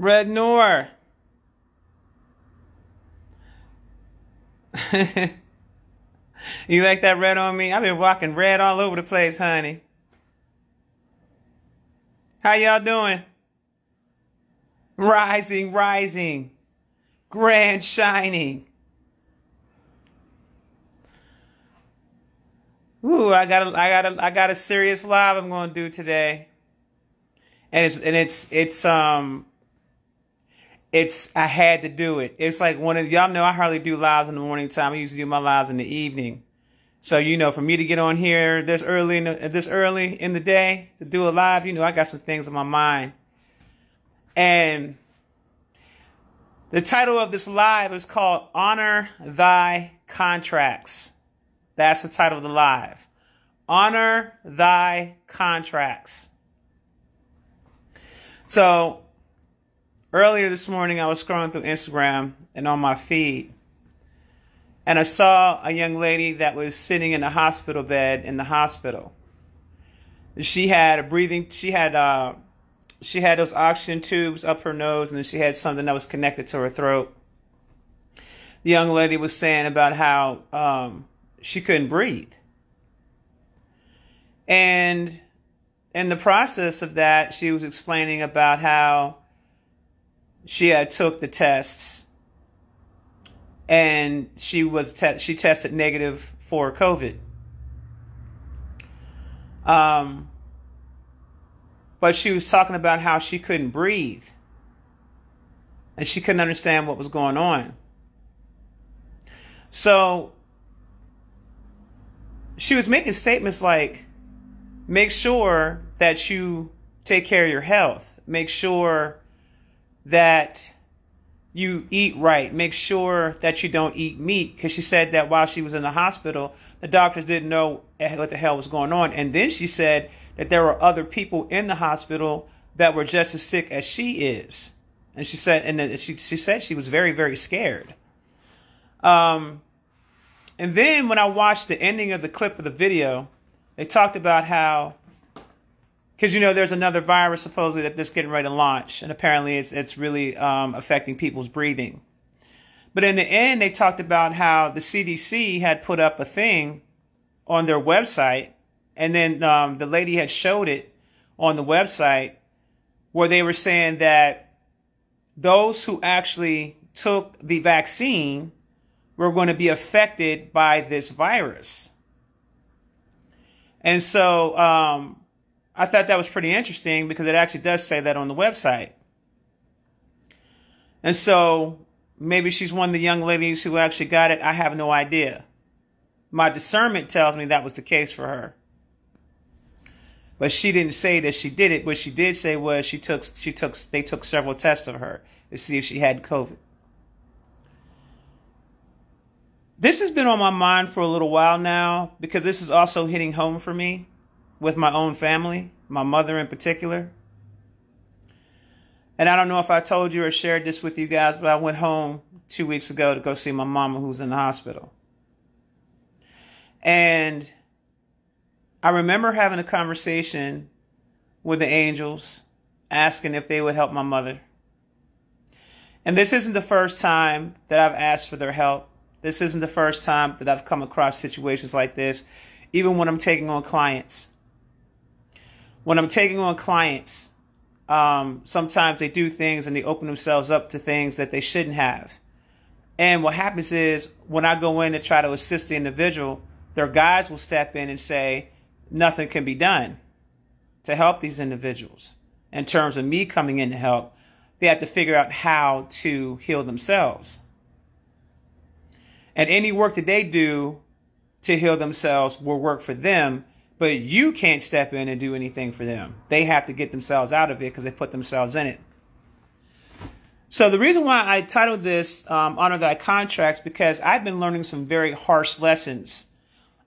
Red Noor. You like that red on me? I've been rocking red all over the place, honey. How y'all doing? Rising, rising. Grand shining. Ooh, I got a serious live I'm gonna do today. And it's I had to do it. It's like one of y'all know I hardly do lives in the morning time. I usually do my lives in the evening. So, you know, for me to get on here this early in the day to do a live, you know, I got some things on my mind. And the title of this live is called Honor Thy Contracts. That's the title of the live. Honor Thy Contracts. So earlier this morning, I was scrolling through Instagram and on my feed, and I saw a young lady that was sitting in a hospital bed in the hospital. She had those oxygen tubes up her nose, and then she had something that was connected to her throat. The young lady was saying about how she couldn't breathe. And in the process of that, she was explaining about how she had took the tests and she tested negative for COVID. But she was talking about how she couldn't breathe and she couldn't understand what was going on. So she was making statements like, make sure that you take care of your health. Make sure that you eat right. Make sure that you don't eat meat. Because she said that while she was in the hospital, the doctors didn't know what the hell was going on. And then she said that there were other people in the hospital that were just as sick as she is. And she said, she said she was very, very scared. And then when I watched the ending of the clip of the video, they talked about how, because, you know, there's another virus supposedly that's getting ready to launch, and apparently it's really affecting people's breathing. But in the end, they talked about how the CDC had put up a thing on their website, and then the lady had showed it on the website where they were saying that those who actually took the vaccine were going to be affected by this virus. And so I thought that was pretty interesting because it actually does say that on the website. And so maybe she's one of the young ladies who actually got it. I have no idea. My discernment tells me that was the case for her. But she didn't say that she did it. What she did say was they took several tests of her to see if she had COVID. This has been on my mind for a little while now because this is also hitting home for me with my own family, my mother in particular. And I don't know if I told you or shared this with you guys, but I went home 2 weeks ago to go see my mama who's in the hospital. And I remember having a conversation with the angels, asking if they would help my mother. And this isn't the first time that I've asked for their help. This isn't the first time that I've come across situations like this, even when I'm taking on clients. When I'm taking on clients, sometimes they do things and they open themselves up to things that they shouldn't have. And what happens is when I go in to try to assist the individual, their guides will step in and say, nothing can be done to help these individuals. In terms of me coming in to help, they have to figure out how to heal themselves. And any work that they do to heal themselves will work for them, but you can't step in and do anything for them. They have to get themselves out of it because they put themselves in it. So the reason why I titled this Honor Thy Contracts, because I've been learning some very harsh lessons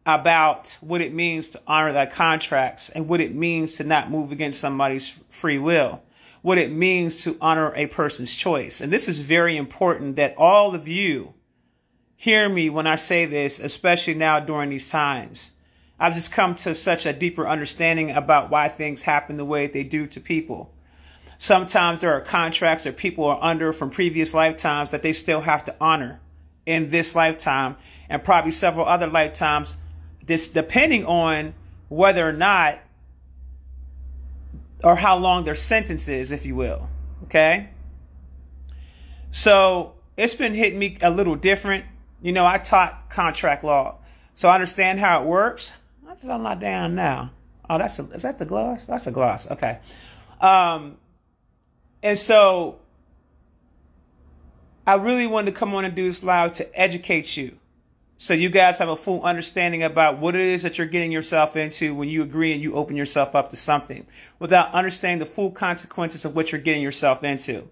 about what it means to honor thy contracts and what it means to not move against somebody's free will, what it means to honor a person's choice. And this is very important that all of you hear me when I say this, especially now during these times. I've just come to such a deeper understanding about why things happen the way they do to people. Sometimes there are contracts that people are under from previous lifetimes that they still have to honor in this lifetime and probably several other lifetimes, depending on whether or not or how long their sentence is, if you will. Okay? So it's been hitting me a little different. You know, I taught contract law, so I understand how it works. I'm not down now. Oh, is that the gloss? That's a gloss. Okay. And so I really wanted to come on and do this live to educate you, so you guys have a full understanding about what it is that you're getting yourself into when you agree and you open yourself up to something without understanding the full consequences of what you're getting yourself into.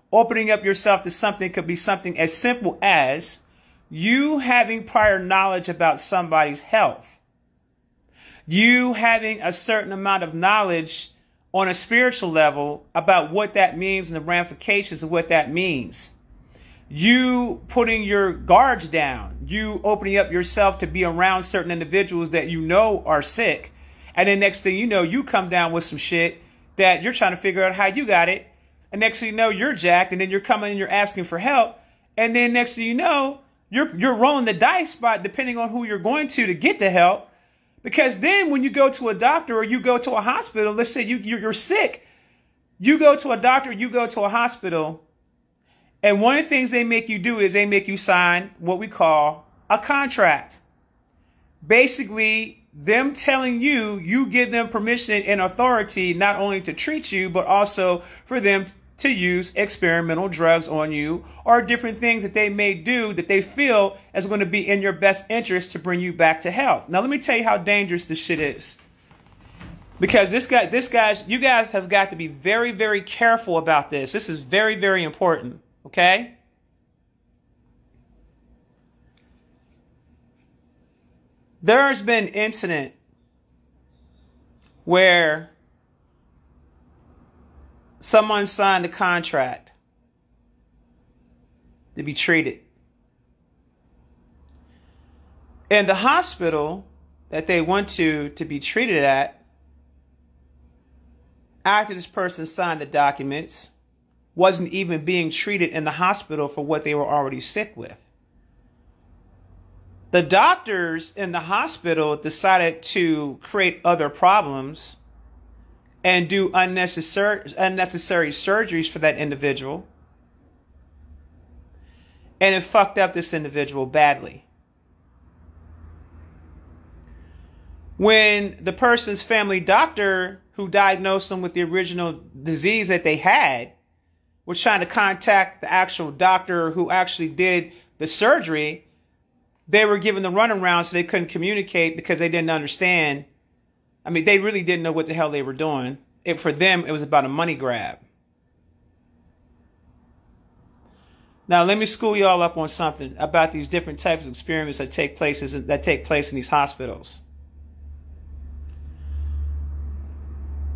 Opening up yourself to something could be something as simple as you having prior knowledge about somebody's health, you having a certain amount of knowledge on a spiritual level about what that means and the ramifications of what that means. You putting your guards down, you opening up yourself to be around certain individuals that you know are sick. And then next thing you know, you come down with some shit that you're trying to figure out how you got it. And next thing you know, you're jacked, and then you're coming and you're asking for help. And then next thing you know, you're rolling the dice by depending on who you're going to get the help. Because then when you go to a doctor or you go to a hospital, let's say you're sick, you go to a doctor, you go to a hospital, and one of the things they make you do is they make you sign what we call a contract. Basically, them telling you, you give them permission and authority not only to treat you, but also for them to use experimental drugs on you or different things that they may do that they feel is going to be in your best interest to bring you back to health. Now, let me tell you how dangerous this shit is. Because you guys have got to be very, very careful about this. This is very, very important. Okay? There's been an incident where someone signed a contract to be treated. And the hospital that they went to be treated at, after this person signed the documents, wasn't even being treated in the hospital for what they were already sick with. The doctors in the hospital decided to create other problems and do unnecessary surgeries for that individual. And it fucked up this individual badly. When the person's family doctor who diagnosed them with the original disease that they had was trying to contact the actual doctor who actually did the surgery, they were given the runaround so they couldn't communicate because they didn't understand. I mean, they really didn't know what the hell they were doing. For them, it was about a money grab. Now, let me school y'all up on something about these different types of experiments that take place in these hospitals.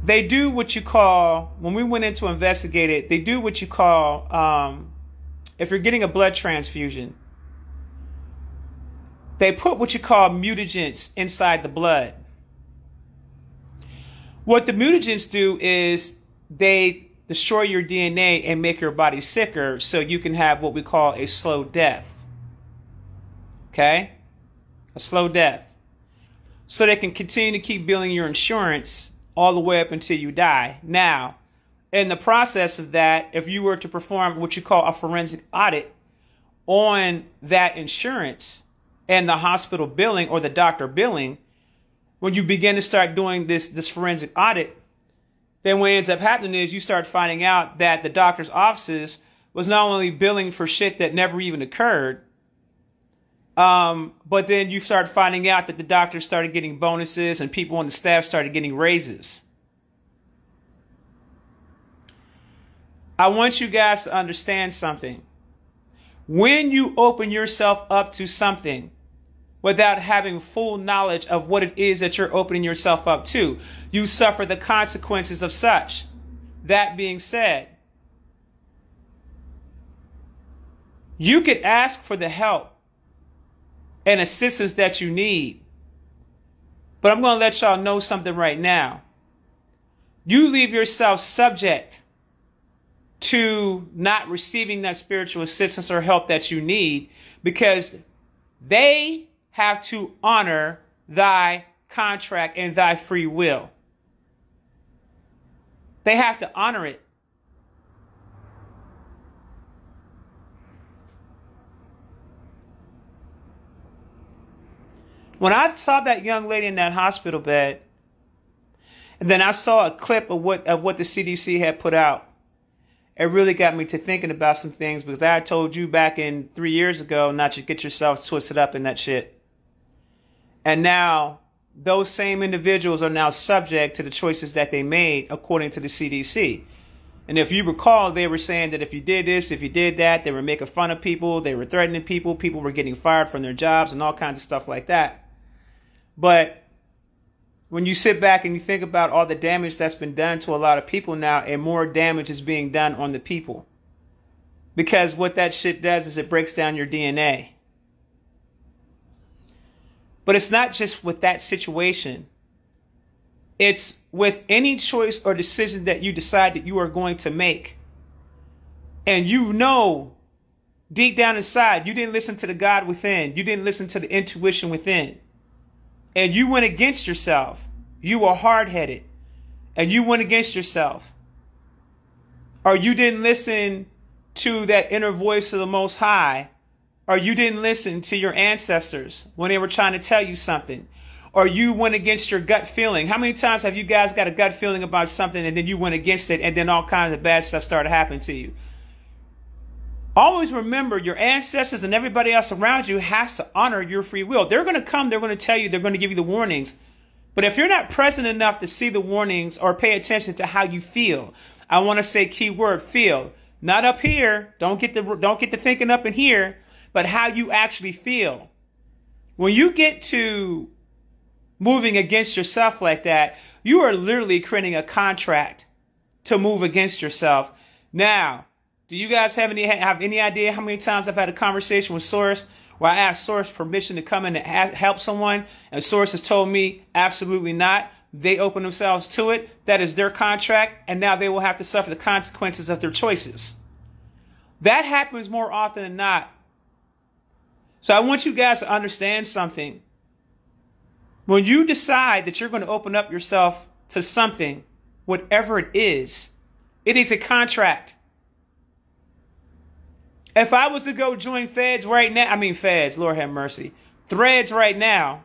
They do what you call, when we went in to investigate it, they do what you call, if you're getting a blood transfusion, they put what you call mutagens inside the blood. What the mutagens do is they destroy your DNA and make your body sicker so you can have what we call a slow death. Okay? A slow death. So they can continue to keep billing your insurance all the way up until you die. Now, in the process of that, if you were to perform what you call a forensic audit on that insurance and the hospital billing or the doctor billing, when you begin to start doing this forensic audit, then what ends up happening is you start finding out that the doctor's offices was not only billing for shit that never even occurred, but then you start finding out that the doctors started getting bonuses and people on the staff started getting raises. I want you guys to understand something. When you open yourself up to something without having full knowledge of what it is that you're opening yourself up to, you suffer the consequences of such. That being said, you could ask for the help and assistance that you need. But I'm going to let y'all know something right now. You leave yourself subject to not receiving that spiritual assistance or help that you need, because they have to honor thy contract and thy free will. They have to honor it. When I saw that young lady in that hospital bed, and then I saw a clip of what the CDC had put out, it really got me to thinking about some things, because I told you back in 3 years ago not to get yourselves twisted up in that shit. And now those same individuals are now subject to the choices that they made according to the CDC. And if you recall, they were saying that if you did this, if you did that, they were making fun of people, they were threatening people, people were getting fired from their jobs and all kinds of stuff like that. But when you sit back and you think about all the damage that's been done to a lot of people now, and more damage is being done on the people. Because what that shit does is it breaks down your DNA. But it's not just with that situation. It's with any choice or decision that you decide that you are going to make. And you know, deep down inside, you didn't listen to the God within. You didn't listen to the intuition within. And you went against yourself. You were hard-headed. And you went against yourself. Or you didn't listen to that inner voice of the Most High. Or you didn't listen to your ancestors when they were trying to tell you something. Or you went against your gut feeling. How many times have you guys got a gut feeling about something and then you went against it and then all kinds of bad stuff started happening to you? Always remember, your ancestors and everybody else around you has to honor your free will. They're going to come, they're going to tell you, they're going to give you the warnings. But if you're not present enough to see the warnings or pay attention to how you feel, I want to say key word, feel. Not up here. Don't get the thinking up in here, but how you actually feel. When you get to moving against yourself like that, you are literally creating a contract to move against yourself. Now, do you guys have any idea how many times I've had a conversation with Source where I asked Source permission to come in and help someone, and Source has told me absolutely not. They open themselves to it. That is their contract, and now they will have to suffer the consequences of their choices. That happens more often than not. So I want you guys to understand something. When you decide that you're going to open up yourself to something, whatever it is a contract. If I was to go join Threads right now, Lord have mercy, Threads right now,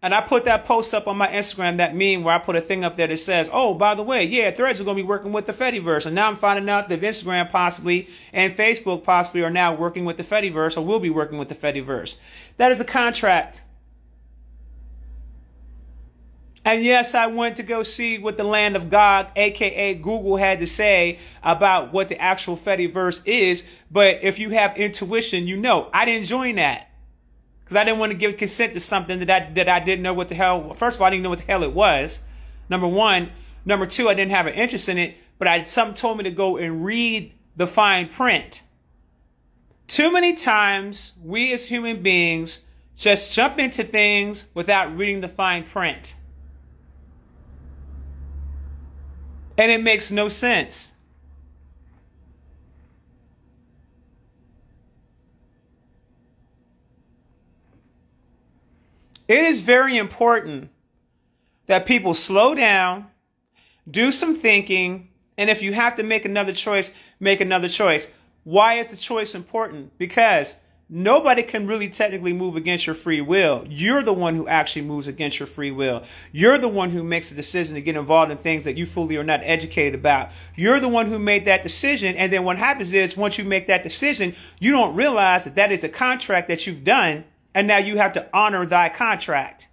and I put that post up on my Instagram, that meme where I put a thing up there that says, oh, by the way, yeah, Threads are going to be working with the Fediverse. And now I'm finding out that Instagram possibly and Facebook possibly are now working with the Fediverse, or will be working with the Fediverse. That is a contract. And yes, I went to go see what the land of God, aka Google, had to say about what the actual Fediverse is. But if you have intuition, you know I didn't join that because I didn't want to give consent to something that I didn't know what the hell. First of all, I didn't know what the hell it was. Number one. Number two, I didn't have an interest in it. But something told me to go and read the fine print. Too many times we as human beings just jump into things without reading the fine print. And it makes no sense. It is very important that people slow down, do some thinking, and if you have to make another choice, make another choice. Why is the choice important? Because nobody can really technically move against your free will. You're the one who actually moves against your free will. You're the one who makes the decision to get involved in things that you fully are not educated about. You're the one who made that decision. And then what happens is once you make that decision, you don't realize that that is a contract that you've done. And now you have to honor thy contract.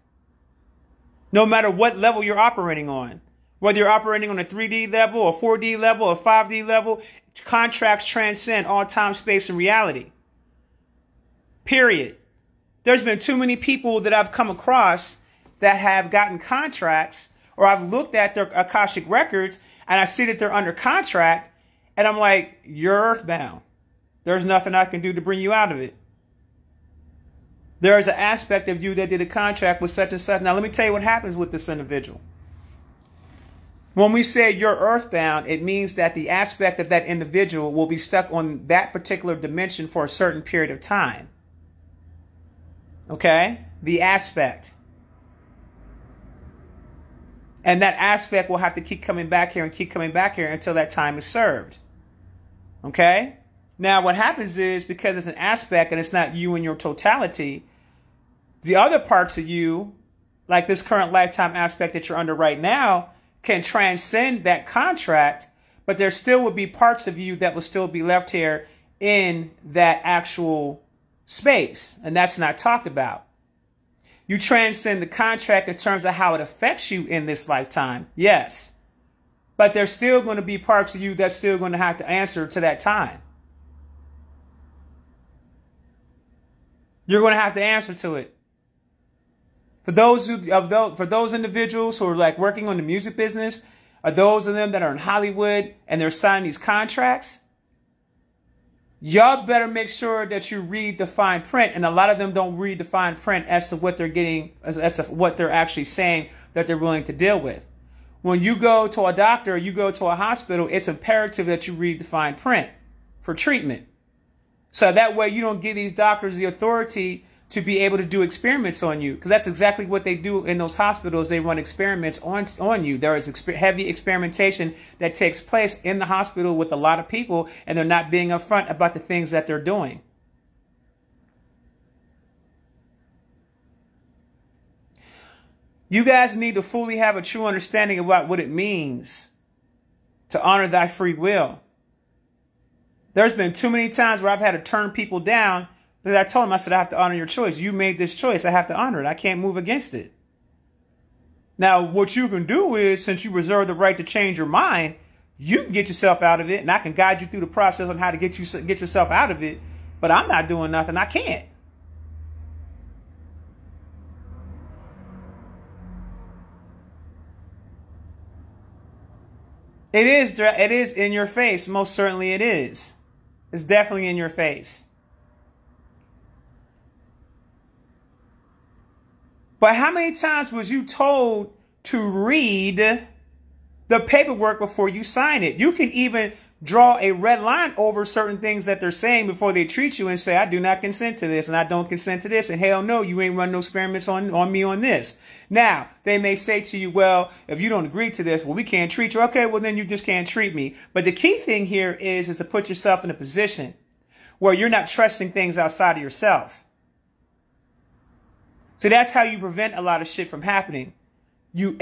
No matter what level you're operating on, whether you're operating on a 3D level, a 4D level, a 5D level, contracts transcend all time, space, and reality. Period. There's been too many people that I've come across that have gotten contracts, or I've looked at their Akashic records and I see that they're under contract and I'm like, you're earthbound. There's nothing I can do to bring you out of it. There is an aspect of you that did a contract with such and such. Now, let me tell you what happens with this individual. When we say you're earthbound, it means that the aspect of that individual will be stuck on that particular dimension for a certain period of time. Okay? The aspect. And that aspect will have to keep coming back here and keep coming back here until that time is served. Okay? Now, what happens is, because it's an aspect and it's not you in your totality, the other parts of you, like this current lifetime aspect that you're under right now, can transcend that contract, but there still would be parts of you that will still be left here in that actual space. And that's not talked about. You transcend the contract in terms of how it affects you in this lifetime. Yes. But there's still going to be parts of you that's still going to have to answer to that time. You're going to have to answer to it. For those individuals who are like working on the music business, or those of them that are in Hollywood and they're signing these contracts, y'all better make sure that you read the fine print. And a lot of them don't read the fine print as to what they're getting, as to what they're actually saying that they're willing to deal with. When you go to a doctor, you go to a hospital, it's imperative that you read the fine print for treatment. So that way you don't give these doctors the authority to be able to do experiments on you. Because that's exactly what they do in those hospitals. They run experiments on you. There is heavy experimentation that takes place in the hospital with a lot of people, and they're not being upfront about the things that they're doing. You guys need to fully have a true understanding about what it means to honor thy free will. There's been too many times where I've had to turn people down, but I told them, I said, I have to honor your choice. You made this choice. I have to honor it. I can't move against it. Now, what you can do is, since you reserve the right to change your mind, you can get yourself out of it, and I can guide you through the process on how to get yourself out of it. But I'm not doing nothing. I can't. It is in your face. Most certainly it is. It's definitely in your face. But how many times was you told to read the paperwork before you sign it? You can even draw a red line over certain things that they're saying before they treat you and say, I do not consent to this and I don't consent to this. And hell no, you ain't run no experiments on me on this. Now, they may say to you, well, if you don't agree to this, well, we can't treat you. Okay, well, then you just can't treat me. But the key thing here is to put yourself in a position where you're not trusting things outside of yourself. So that's how you prevent a lot of shit from happening. You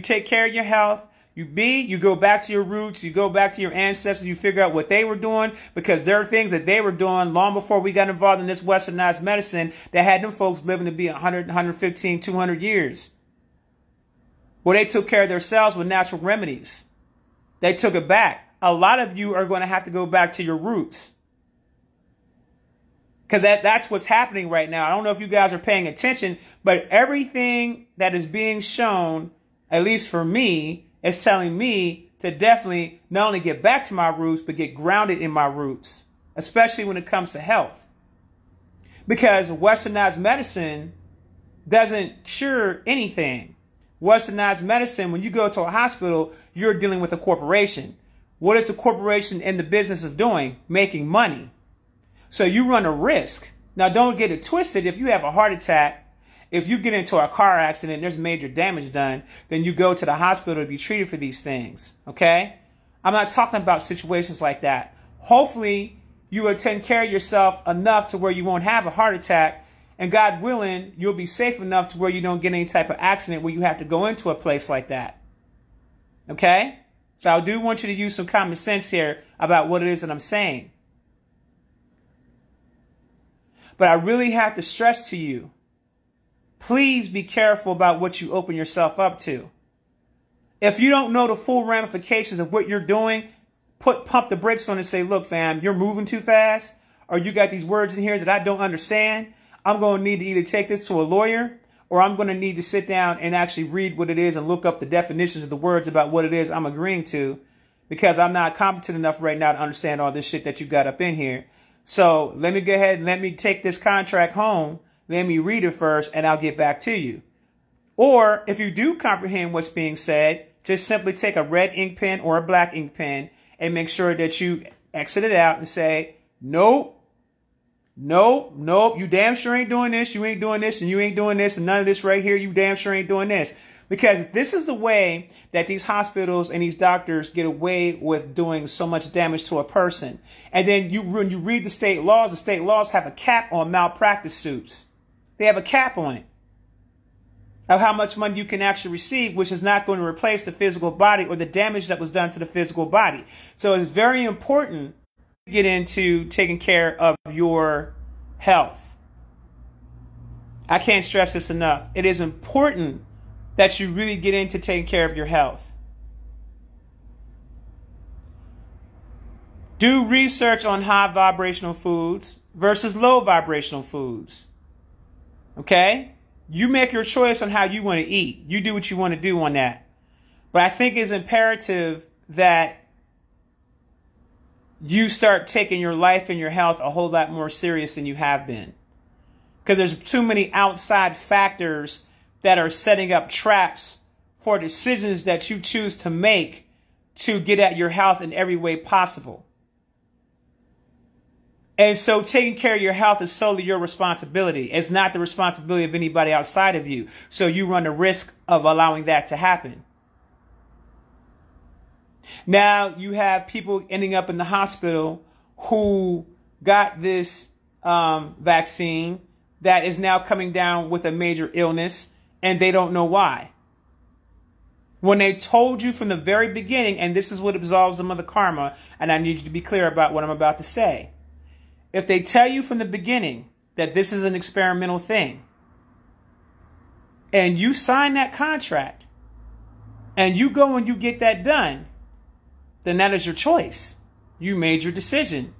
take care of your health. You B, you go back to your roots. You go back to your ancestors. You figure out what they were doing, because there are things that they were doing long before we got involved in this westernized medicine that had them folks living to be 100, 115, 200 years. Well, they took care of themselves with natural remedies. They took it back. A lot of you are going to have to go back to your roots. Because that's what's happening right now. I don't know if you guys are paying attention, but everything that is being shown, at least for me, is telling me to definitely not only get back to my roots, but get grounded in my roots, especially when it comes to health. Because westernized medicine doesn't cure anything. Westernized medicine, when you go to a hospital, you're dealing with a corporation. What is the corporation in the business of doing? Making money. So you run a risk. Now, don't get it twisted. If you have a heart attack, if you get into a car accident, there's major damage done, then you go to the hospital to be treated for these things. Okay? I'm not talking about situations like that. Hopefully, you will take care of yourself enough to where you won't have a heart attack. And God willing, you'll be safe enough to where you don't get any type of accident where you have to go into a place like that. Okay? So I do want you to use some common sense here about what it is that I'm saying. But I really have to stress to you, please be careful about what you open yourself up to. If you don't know the full ramifications of what you're doing, pump the brakes on and say, look, fam, you're moving too fast, or you got these words in here that I don't understand. I'm going to need to either take this to a lawyer, or I'm going to need to sit down and actually read what it is and look up the definitions of the words about what it is I'm agreeing to, because I'm not competent enough right now to understand all this shit that you got up in here. So let me go ahead and let me take this contract home. Let me read it first and I'll get back to you. Or if you do comprehend what's being said, just simply take a red ink pen or a black ink pen and make sure that you exit it out and say, nope, nope, nope, you damn sure ain't doing this, you ain't doing this, and you ain't doing this, and none of this right here, you damn sure ain't doing this. Because this is the way that these hospitals and these doctors get away with doing so much damage to a person. And then when you read the state laws have a cap on malpractice suits. They have a cap on it of how much money you can actually receive, which is not going to replace the physical body or the damage that was done to the physical body. So it's very important to get into taking care of your health. I can't stress this enough. It is important that you really get into taking care of your health. Do research on high vibrational foods versus low vibrational foods. Okay? You make your choice on how you want to eat. You do what you want to do on that. But I think it's imperative that you start taking your life and your health a whole lot more serious than you have been. Because there's too many outside factors that are setting up traps for decisions that you choose to make to get at your health in every way possible. And so taking care of your health is solely your responsibility. It's not the responsibility of anybody outside of you. So you run the risk of allowing that to happen. Now you have people ending up in the hospital who got this vaccine that is now coming down with a major illness, and they don't know why. When they told you from the very beginning, and this is what absolves them of the karma, and I need you to be clear about what I'm about to say. If they tell you from the beginning that this is an experimental thing, and you sign that contract, and you go and you get that done, then that is your choice. You made your decision.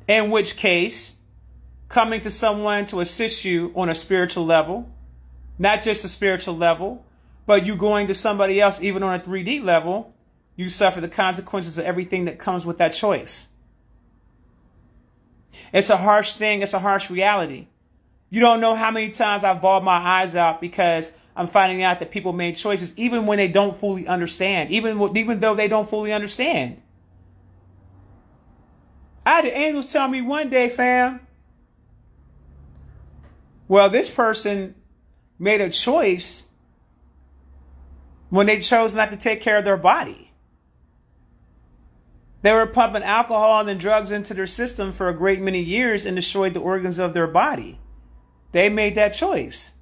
In which case, coming to someone to assist you on a spiritual level, not just a spiritual level, but you going to somebody else, even on a 3D level, you suffer the consequences of everything that comes with that choice. It's a harsh thing. It's a harsh reality. You don't know how many times I've bawled my eyes out because I'm finding out that people made choices even when they don't fully understand, even though they don't fully understand. I had the angels tell me one day, fam, well, this person made a choice when they chose not to take care of their body. They were pumping alcohol and drugs into their system for a great many years and destroyed the organs of their body. They made that choice.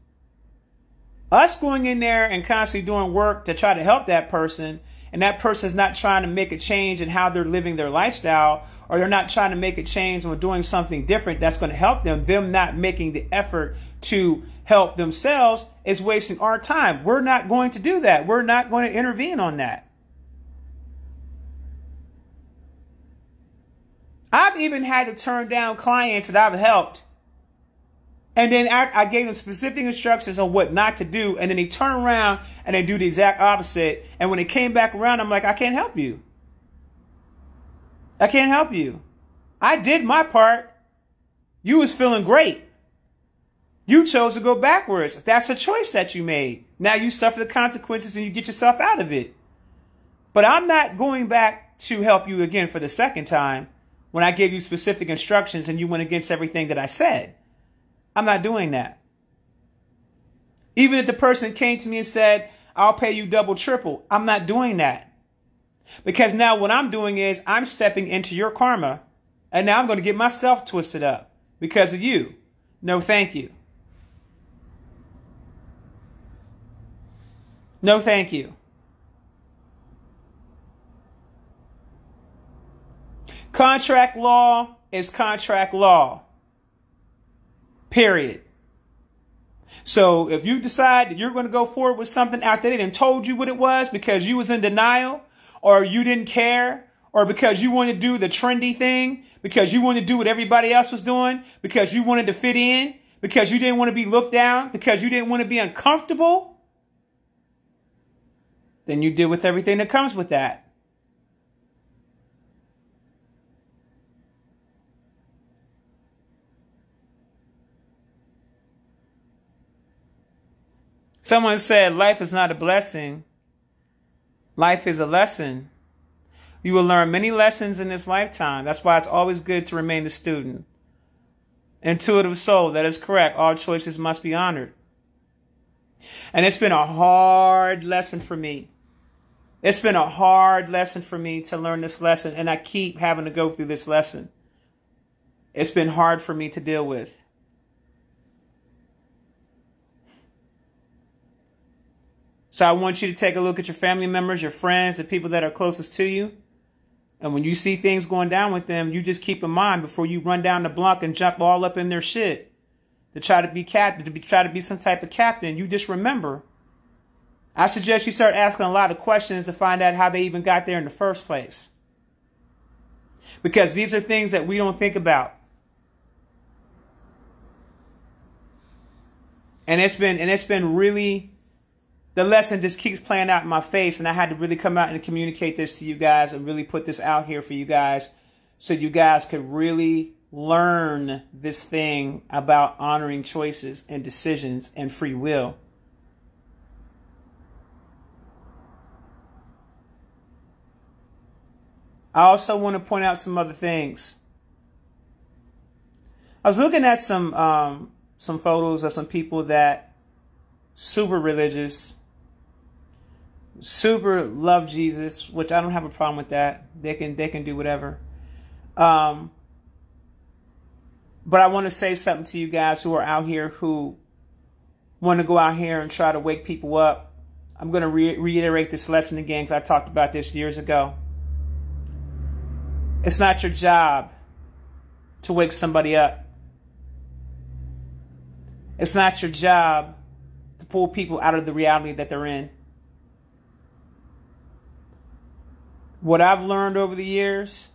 Us going in there and constantly doing work to try to help that person, and that person's not trying to make a change in how they're living their lifestyle, or they're not trying to make a change or doing something different that's going to help them not making the effort to help themselves is wasting our time. We're not going to do that. We're not going to intervene on that. I've even had to turn down clients that I've helped, and then I gave them specific instructions on what not to do, and then they turn around and they do the exact opposite. And when they came back around, I'm like, I can't help you. I can't help you. I did my part. You was feeling great. You chose to go backwards. That's a choice that you made. Now you suffer the consequences and you get yourself out of it. But I'm not going back to help you again for the second time when I gave you specific instructions and you went against everything that I said. I'm not doing that. Even if the person came to me and said, I'll pay you double, triple, I'm not doing that. Because now what I'm doing is I'm stepping into your karma, and now I'm going to get myself twisted up because of you. No, thank you. No, thank you. Contract law is contract law. Period. So if you decide that you're going to go forward with something after they done told you what it was because you was in denial, or you didn't care, or because you wanted to do the trendy thing, because you wanted to do what everybody else was doing, because you wanted to fit in, because you didn't want to be looked down, because you didn't want to be uncomfortable, then you deal with everything that comes with that. Someone said life is not a blessing, Life is a lesson. You will learn many lessons in this lifetime. That's why it's always good to remain the student. Intuitive soul, that is correct. All choices must be honored. And it's been a hard lesson for me. It's been a hard lesson for me to learn this lesson, and I keep having to go through this lesson. It's been hard for me to deal with. So I want you to take a look at your family members, your friends, the people that are closest to you. And when you see things going down with them, you just keep in mind before you run down the block and jump all up in their shit to try to be captain, try to be some type of captain. You just remember. I suggest you start asking a lot of questions to find out how they even got there in the first place. Because these are things that we don't think about. And it's been really, the lesson just keeps playing out in my face, and I had to really come out and communicate this to you guys and really put this out here for you guys so you guys could really learn this thing about honoring choices and decisions and free will. I also want to point out some other things. I was looking at some photos of some people that super religious, super love Jesus, which I don't have a problem with that. They can do whatever. But I want to say something to you guys who are out here who want to go out here and try to wake people up. I'm going to reiterate this lesson again because I talked about this years ago. It's not your job to wake somebody up. It's not your job to pull people out of the reality that they're in. What I've learned over the years,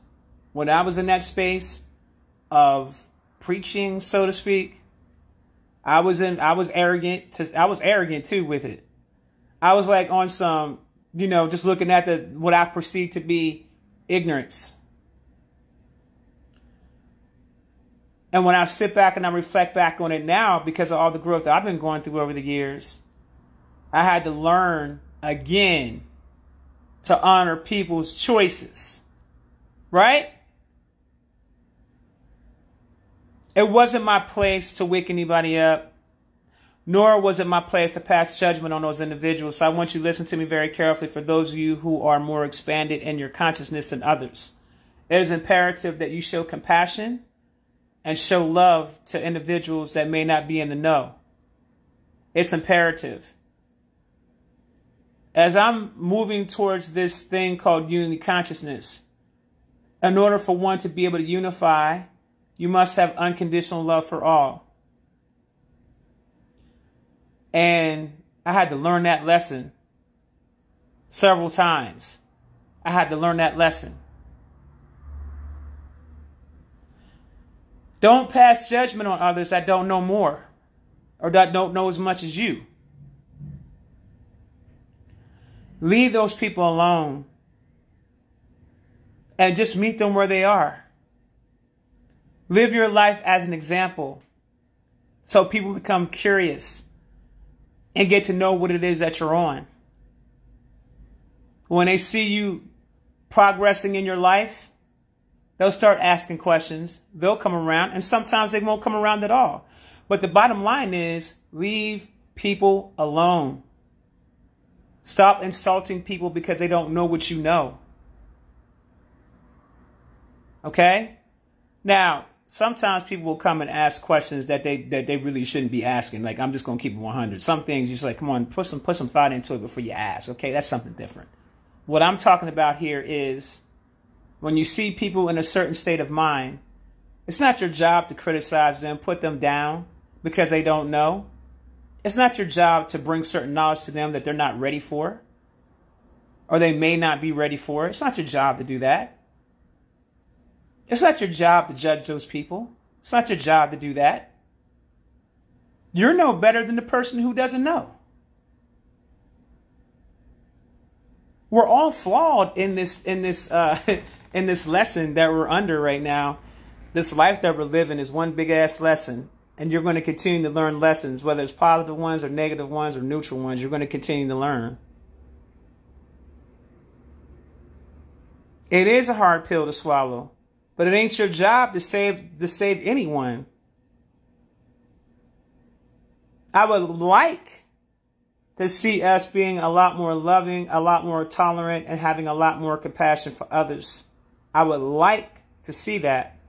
when I was in that space of preaching, so to speak, I was arrogant too with it. I was like on some, just looking at what I perceived to be ignorance. And when I sit back and I reflect back on it now, because of all the growth that I've been going through over the years, I had to learn again to honor people's choices, right? It wasn't my place to wake anybody up, nor was it my place to pass judgment on those individuals. So I want you to listen to me very carefully for those of you who are more expanded in your consciousness than others. It is imperative that you show compassion and show love to individuals that may not be in the know. It's imperative. As I'm moving towards this thing called unity consciousness, in order for one to be able to unify, you must have unconditional love for all. And I had to learn that lesson several times. I had to learn that lesson. Don't pass judgment on others that don't know more or that don't know as much as you. Leave those people alone and just meet them where they are. Live your life as an example so people become curious and get to know what it is that you're on. When they see you progressing in your life, they'll start asking questions. They'll come around, and sometimes they won't come around at all. But the bottom line is, leave people alone. Stop insulting people because they don't know what you know. Okay? Now, sometimes people will come and ask questions that they really shouldn't be asking. Like, I'm just going to keep it 100. Some things you just like, come on, put some thought into it before you ask. Okay? That's something different. What I'm talking about here is, when you see people in a certain state of mind, it's not your job to criticize them, put them down because they don't know. It's not your job to bring certain knowledge to them that they're not ready for, or they may not be ready for. It's not your job to do that. It's not your job to judge those people. It's not your job to do that. You're no better than the person who doesn't know. We're all flawed in this lesson that we're under right now. This life that we're living is one big ass lesson. And you're going to continue to learn lessons, whether it's positive ones or negative ones or neutral ones. You're going to continue to learn. It is a hard pill to swallow, but it ain't your job to save anyone. I would like to see us being a lot more loving, a lot more tolerant, and having a lot more compassion for others. I would like to see that,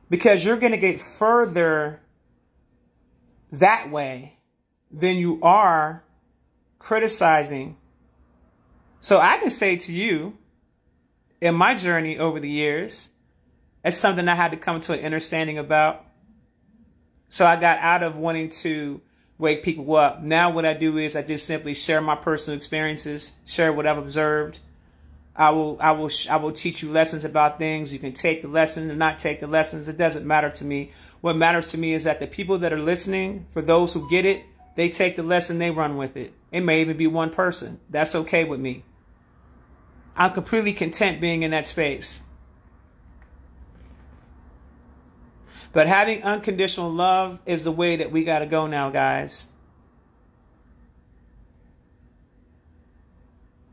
because you're going to get further that way than you are criticizing. So I can say to you, in my journey over the years, it's something I had to come to an understanding about. So I got out of wanting to wake people up. Now what I do is I just simply share my personal experiences, share what I've observed. I will teach you lessons about things. You can take the lesson and not take the lessons. It doesn't matter to me. What matters to me is that the people that are listening, for those who get it, they take the lesson, they run with it. It may even be one person. That's okay with me. I'm completely content being in that space. But having unconditional love is the way that we got to go now, guys.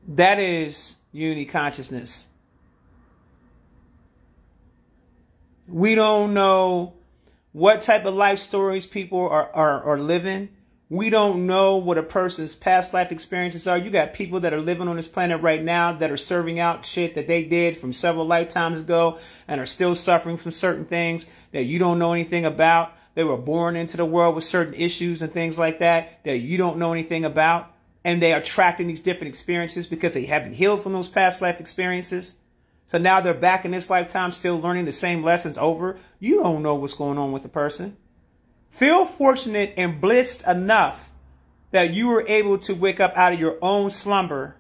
That is unity consciousness. We don't know what type of life stories people are living. We don't know what a person's past life experiences are. You got people that are living on this planet right now that are serving out shit that they did from several lifetimes ago and are still suffering from certain things that you don't know anything about. They were born into the world with certain issues and things like that you don't know anything about. And they are trapped in these different experiences because they haven't healed from those past life experiences. So now they're back in this lifetime still learning the same lessons over. You don't know what's going on with the person. Feel fortunate and blessed enough that you were able to wake up out of your own slumber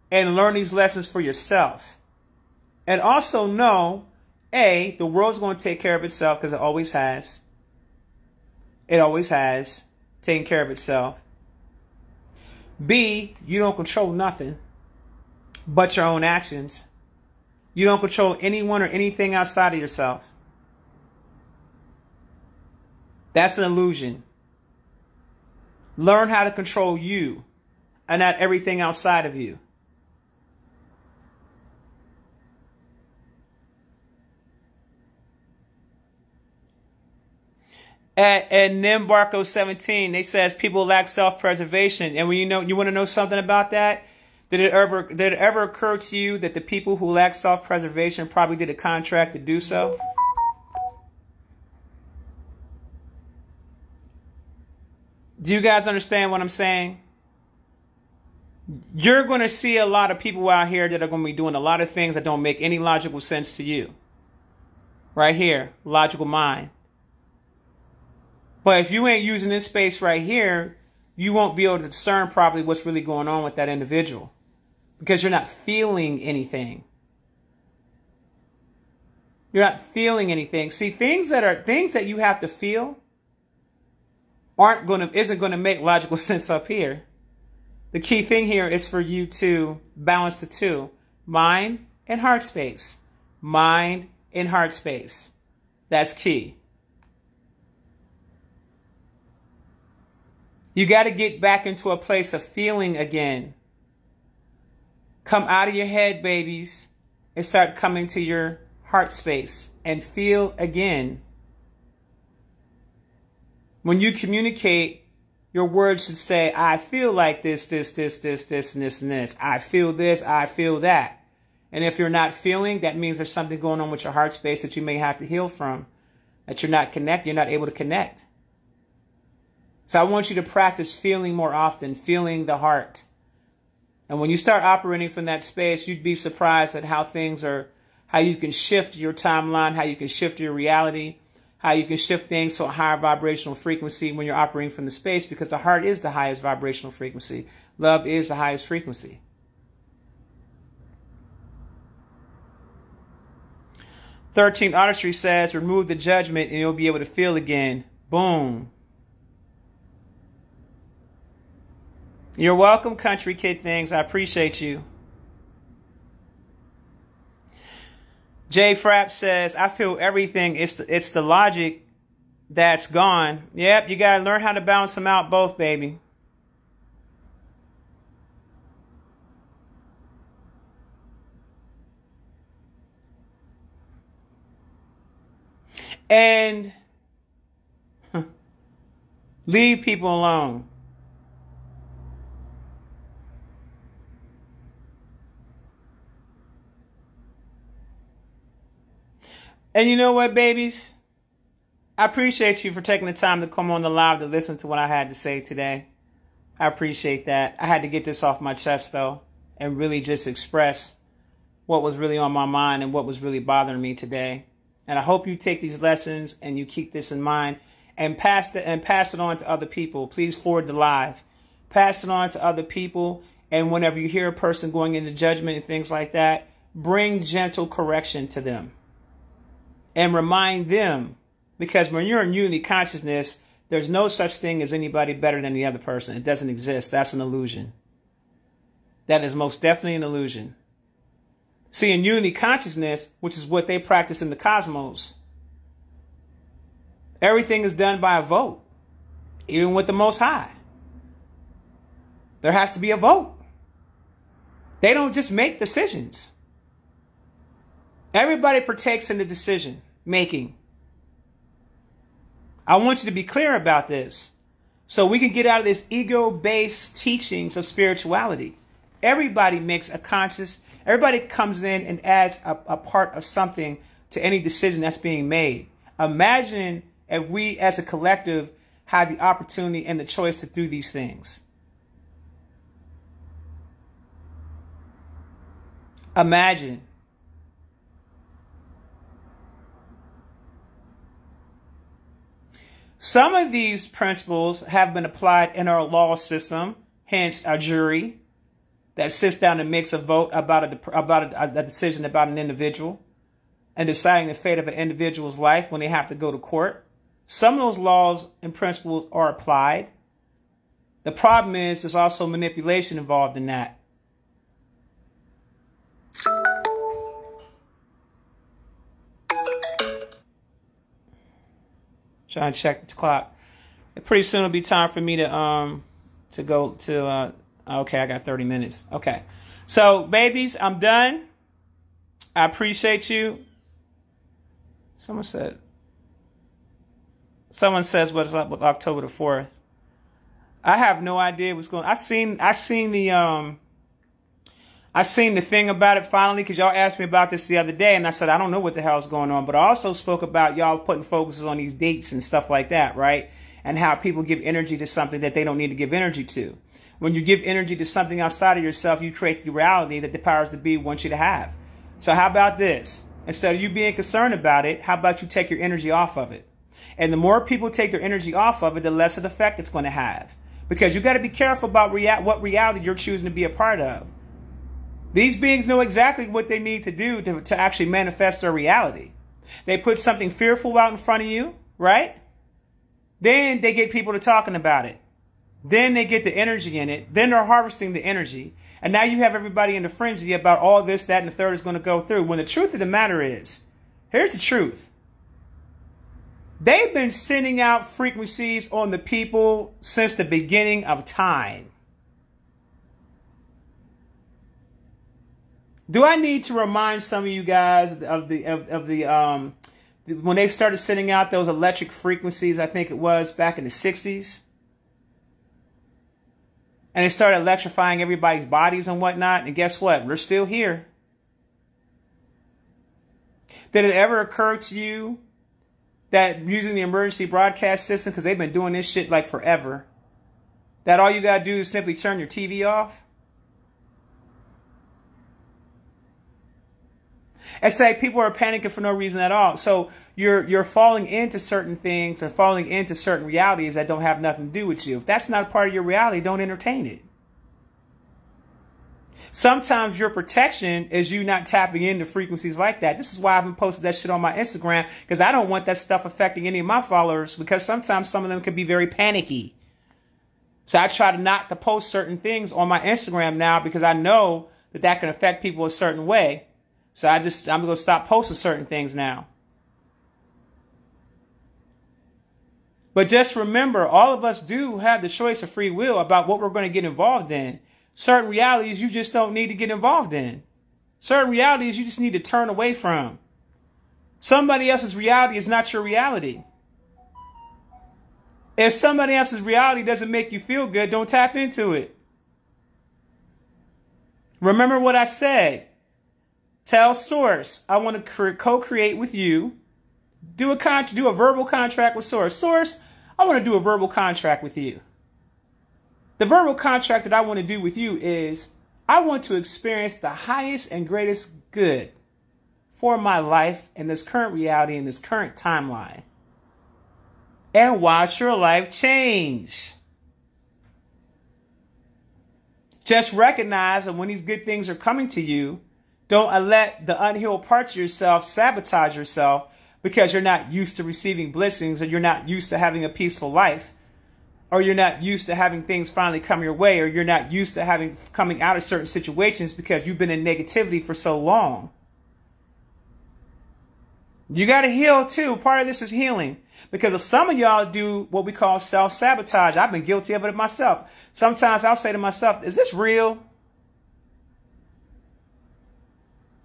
and learn these lessons for yourself. And also know, A, the world's going to take care of itself because it always has. It always has taken care of itself. B, you don't control nothing but your own actions. You don't control anyone or anything outside of yourself. That's an illusion. Learn how to control you and not everything outside of you. At Nimbarco 17, they says people lack self-preservation. And when you want to know something about that, did it ever occur to you that the people who lack self-preservation probably did a contract to do so? Do you guys understand what I'm saying? You're going to see a lot of people out here that are going to be doing a lot of things that don't make any logical sense to you. Right here, logical mind. But if you ain't using this space right here, you won't be able to discern properly what's really going on with that individual. Because you're not feeling anything. You're not feeling anything. See, things that you have to feel isn't going to make logical sense up here. The key thing here is for you to balance the two. Mind and heart space. Mind and heart space. That's key. You got to get back into a place of feeling again. Come out of your head, babies, and start coming to your heart space and feel again. When you communicate, your words should say, I feel like this, and this. I feel this, I feel that. And if you're not feeling, that means there's something going on with your heart space that you may have to heal from, that you're not able to connect. So I want you to practice feeling more often, feeling the heart. And when you start operating from that space, you'd be surprised at how you can shift your timeline, how you can shift your reality, how you can shift things to a higher vibrational frequency when you're operating from the space, because the heart is the highest vibrational frequency. Love is the highest frequency. Thirteenth Artistry says, remove the judgment and you'll be able to feel again. Boom. You're welcome, Country Kid Things. I appreciate you. Jay Frapp says, I feel everything. It's the logic that's gone. Yep, you got to learn how to balance them out both, baby. and leave people alone. And you know what, babies? I appreciate you for taking the time to come on the live to listen to what I had to say today. I appreciate that. I had to get this off my chest, though, and really just express what was really on my mind and what was really bothering me today. And I hope you take these lessons and you keep this in mind and pass it on to other people. Please forward the live. Pass it on to other people. And whenever you hear a person going into judgment and things like that, bring gentle correction to them. And remind them, because when you're in unity consciousness, there's no such thing as anybody better than the other person. It doesn't exist. That's an illusion. That is most definitely an illusion. See, in unity consciousness, which is what they practice in the cosmos, everything is done by a vote, even with the Most High. There has to be a vote. They don't just make decisions. Everybody partakes in the decision making. I want you to be clear about this so we can get out of this ego-based teachings of spirituality. Everybody makes a conscious, everybody comes in and adds a part of something to any decision that's being made. Imagine if we as a collective had the opportunity and the choice to do these things. Imagine. Some of these principles have been applied in our law system, hence a jury that sits down and makes a vote about a decision about an individual and deciding the fate of an individual's life when they have to go to court. Some of those laws and principles are applied. The problem is there's also manipulation involved in that. Trying to check the clock. Pretty soon it'll be time for me to go to okay, I got 30 minutes. Okay. So babies, I'm done. I appreciate you. Someone says what's up with October the 4th. I have no idea what's going on. I seen the thing about it finally, because y'all asked me about this the other day, and I said, I don't know what the hell is going on. But I also spoke about y'all putting focuses on these dates and stuff like that, right? And how people give energy to something that they don't need to give energy to. When you give energy to something outside of yourself, you create the reality that the powers that be want you to have. So how about this? Instead of you being concerned about it, how about you take your energy off of it? And the more people take their energy off of it, the less of the effect it's going to have. Because you got to be careful about what reality you're choosing to be a part of. These beings know exactly what they need to do to actually manifest their reality. They put something fearful out in front of you, right? Then they get people to talking about it. Then they get the energy in it. Then they're harvesting the energy. And now you have everybody in a frenzy about all this, that, and the third is going to go through. When the truth of the matter is, here's the truth. They've been sending out frequencies on the people since the beginning of time. Do I need to remind some of you guys of the when they started sending out those electric frequencies? I think it was back in the 60s. And they started electrifying everybody's bodies and whatnot. And guess what? We're still here. Did it ever occur to you that using the emergency broadcast system, because they've been doing this shit like forever, that all you got to do is simply turn your TV off? It's like people are panicking for no reason at all. So you're falling into certain things and falling into certain realities that don't have nothing to do with you. If that's not a part of your reality, don't entertain it. Sometimes your protection is you not tapping into frequencies like that. This is why I haven't posted that shit on my Instagram, because I don't want that stuff affecting any of my followers, because sometimes some of them can be very panicky. So I try to not to post certain things on my Instagram now, because I know that that can affect people a certain way. So I'm going to stop posting certain things now. But just remember, all of us do have the choice of free will about what we're going to get involved in. Certain realities you just don't need to get involved in. Certain realities you just need to turn away from. Somebody else's reality is not your reality. If somebody else's reality doesn't make you feel good, don't tap into it. Remember what I said. Tell Source, I want to co-create with you. Do a verbal contract with Source. Source, I want to do a verbal contract with you. The verbal contract that I want to do with you is I want to experience the highest and greatest good for my life in this current reality, in this current timeline. And watch your life change. Just recognize that when these good things are coming to you, don't let the unhealed parts of yourself sabotage yourself because you're not used to receiving blessings, or you're not used to having a peaceful life, or you're not used to having things finally come your way, or you're not used to coming out of certain situations because you've been in negativity for so long. You got to heal too. Part of this is healing. Because some of y'all do what we call self-sabotage. I've been guilty of it myself. Sometimes I'll say to myself, is this real?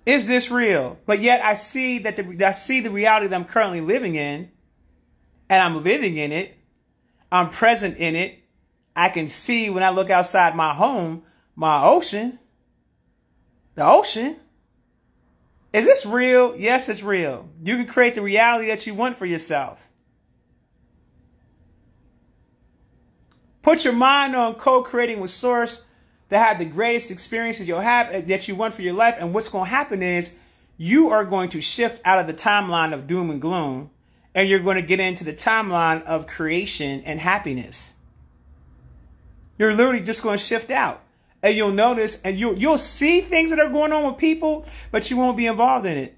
Is this real? But yet I see the reality that I'm currently living in, and I'm living in it. I'm present in it. I can see when I look outside my home, my ocean, the ocean. Is this real? Yes, it's real. You can create the reality that you want for yourself. Put your mind on co-creating with Source to have the greatest experiences you'll have that you want for your life. And what's going to happen is you are going to shift out of the timeline of doom and gloom, and you're going to get into the timeline of creation and happiness. You're literally just going to shift out, and you'll notice, and you'll see things that are going on with people, but you won't be involved in it.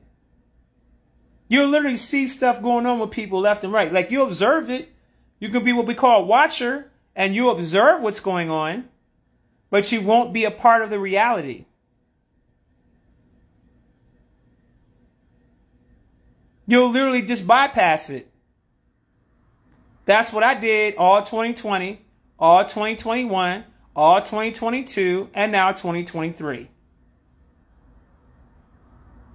You'll literally see stuff going on with people left and right. Like, you observe it. You can be what we call a watcher, and you observe what's going on, but you won't be a part of the reality. You'll literally just bypass it. That's what I did all 2020, all 2021, all 2022, and now 2023.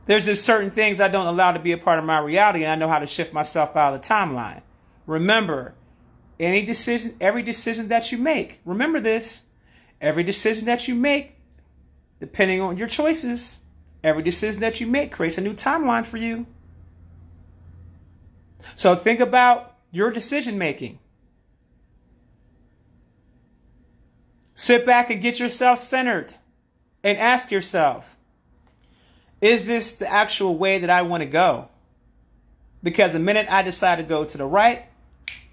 There's just certain things I don't allow to be a part of my reality, and I know how to shift myself out of the timeline. Remember, every decision that you make, remember this, every decision that you make, depending on your choices, every decision that you make creates a new timeline for you. So think about your decision making. Sit back and get yourself centered and ask yourself, is this the actual way that I want to go? Because the minute I decide to go to the right,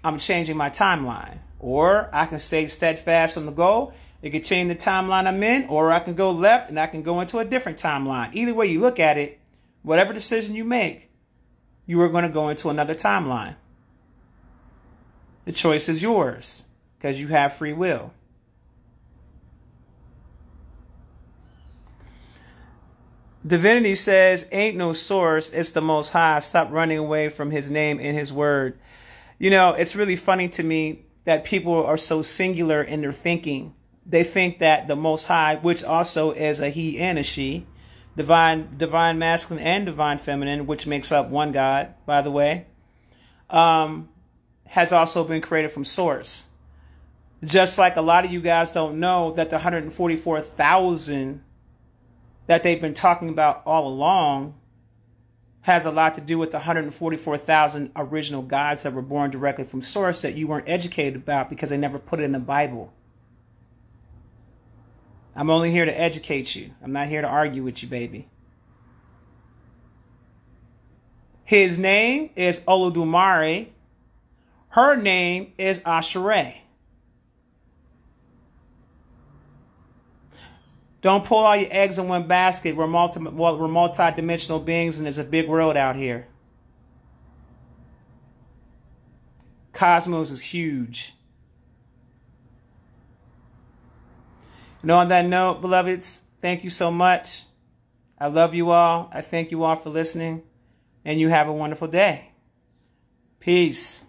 I'm changing my timeline. Or I can stay steadfast on the goal and continue the timeline I'm in, or I can go left and I can go into a different timeline. Either way you look at it, whatever decision you make, you are going to go into another timeline. The choice is yours because you have free will. Divinity says, ain't no source, it's the Most High. Stop running away from his name and his word. You know, it's really funny to me that people are so singular in their thinking. They think that the Most High, which also is a he and a she, divine masculine and divine feminine, which makes up one God, by the way, has also been created from source. Just like a lot of you guys don't know that the 144,000 that they've been talking about all along has a lot to do with the 144,000 original gods that were born directly from source that you weren't educated about because they never put it in the Bible. I'm only here to educate you. I'm not here to argue with you, baby. His name is Olodumare. Her name is Ashere. Don't pull all your eggs in one basket. We're multi-dimensional beings, and there's a big world out here. Cosmos is huge. And on that note, beloveds, thank you so much. I love you all. I thank you all for listening, and you have a wonderful day. Peace.